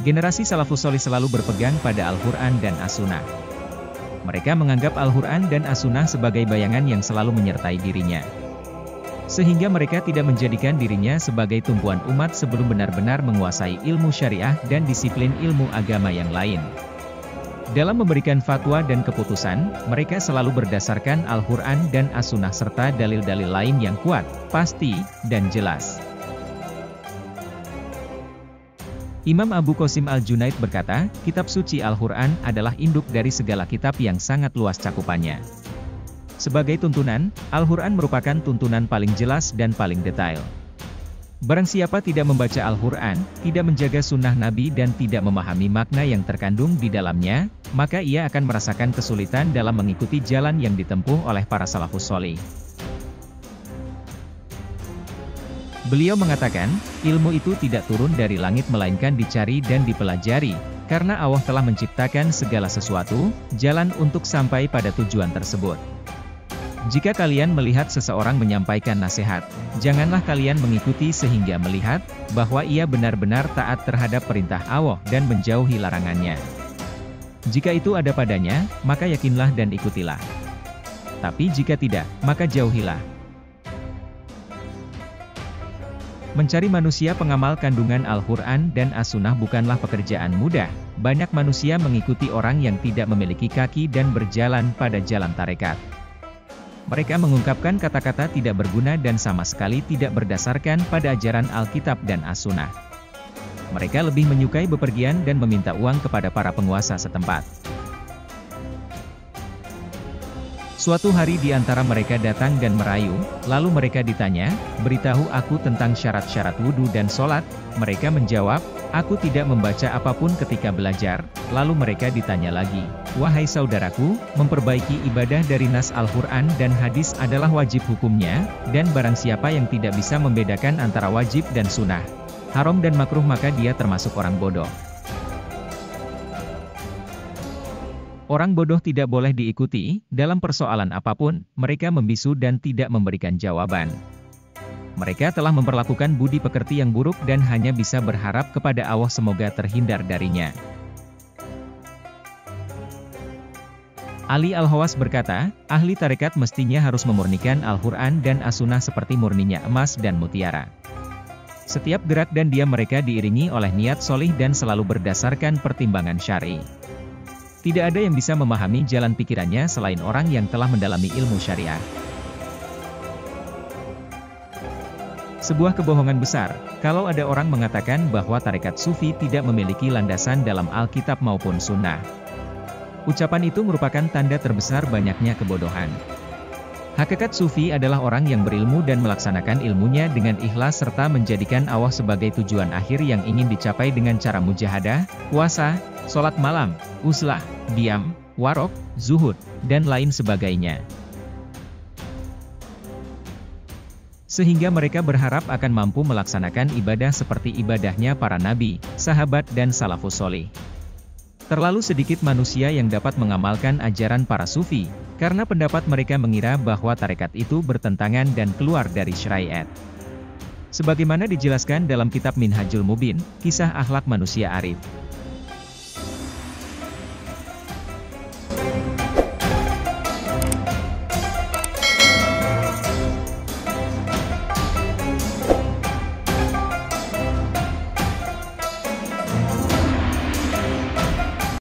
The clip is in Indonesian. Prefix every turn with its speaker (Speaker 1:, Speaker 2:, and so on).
Speaker 1: Generasi salafus sholih selalu berpegang pada Al-Quran dan As-Sunnah. Mereka menganggap Al-Quran dan As-Sunnah sebagai bayangan yang selalu menyertai dirinya. Sehingga mereka tidak menjadikan dirinya sebagai tumpuan umat sebelum benar-benar menguasai ilmu syariah dan disiplin ilmu agama yang lain. Dalam memberikan fatwa dan keputusan, mereka selalu berdasarkan Al-Quran dan As-Sunnah serta dalil-dalil lain yang kuat, pasti, dan jelas. Imam Abu Qasim Al-Junaid berkata, kitab suci Al-Quran adalah induk dari segala kitab yang sangat luas cakupannya. Sebagai tuntunan, Al-Quran merupakan tuntunan paling jelas dan paling detail. Barang siapa tidak membaca Al-Quran, tidak menjaga sunnah Nabi dan tidak memahami makna yang terkandung di dalamnya, maka ia akan merasakan kesulitan dalam mengikuti jalan yang ditempuh oleh para salafus sholih. Beliau mengatakan, ilmu itu tidak turun dari langit melainkan dicari dan dipelajari, karena Allah telah menciptakan segala sesuatu, jalan untuk sampai pada tujuan tersebut. Jika kalian melihat seseorang menyampaikan nasihat, janganlah kalian mengikuti sehingga melihat, bahwa ia benar-benar taat terhadap perintah Allah dan menjauhi larangannya. Jika itu ada padanya, maka yakinlah dan ikutilah. Tapi jika tidak, maka jauhilah. Mencari manusia pengamal kandungan Al-Quran dan As-Sunnah bukanlah pekerjaan mudah. Banyak manusia mengikuti orang yang tidak memiliki kaki dan berjalan pada jalan tarekat. Mereka mengungkapkan kata-kata tidak berguna dan sama sekali tidak berdasarkan pada ajaran Alkitab dan As-Sunnah. Mereka lebih menyukai bepergian dan meminta uang kepada para penguasa setempat. Suatu hari di antara mereka datang dan merayu, lalu mereka ditanya, beritahu aku tentang syarat-syarat wudhu dan sholat. Mereka menjawab, aku tidak membaca apapun ketika belajar. Lalu mereka ditanya lagi, wahai saudaraku, memperbaiki ibadah dari nas Al-Quran dan hadis adalah wajib hukumnya, dan barang siapa yang tidak bisa membedakan antara wajib dan sunnah, haram dan makruh maka dia termasuk orang bodoh. Orang bodoh tidak boleh diikuti, dalam persoalan apapun, mereka membisu dan tidak memberikan jawaban. Mereka telah memperlakukan budi pekerti yang buruk dan hanya bisa berharap kepada Allah semoga terhindar darinya. Ali Al-Hawas berkata, ahli tarekat mestinya harus memurnikan Al-Quran dan As-Sunnah seperti murninya emas dan mutiara. Setiap gerak dan diam mereka diiringi oleh niat solih dan selalu berdasarkan pertimbangan syar'i. Tidak ada yang bisa memahami jalan pikirannya selain orang yang telah mendalami ilmu syariah. Sebuah kebohongan besar, kalau ada orang mengatakan bahwa tarekat sufi tidak memiliki landasan dalam Alkitab maupun Sunnah. Ucapan itu merupakan tanda terbesar banyaknya kebodohan. Hakikat sufi adalah orang yang berilmu dan melaksanakan ilmunya dengan ikhlas serta menjadikan Allah sebagai tujuan akhir yang ingin dicapai dengan cara mujahadah, puasa, sholat malam, uzlah, diam, warok, zuhud, dan lain sebagainya. Sehingga mereka berharap akan mampu melaksanakan ibadah seperti ibadahnya para nabi, sahabat dan salafus sholih. Terlalu sedikit manusia yang dapat mengamalkan ajaran para sufi, karena pendapat mereka mengira bahwa tarekat itu bertentangan dan keluar dari syariat. Sebagaimana dijelaskan dalam kitab Minhajul Mubin, kisah akhlak manusia arif.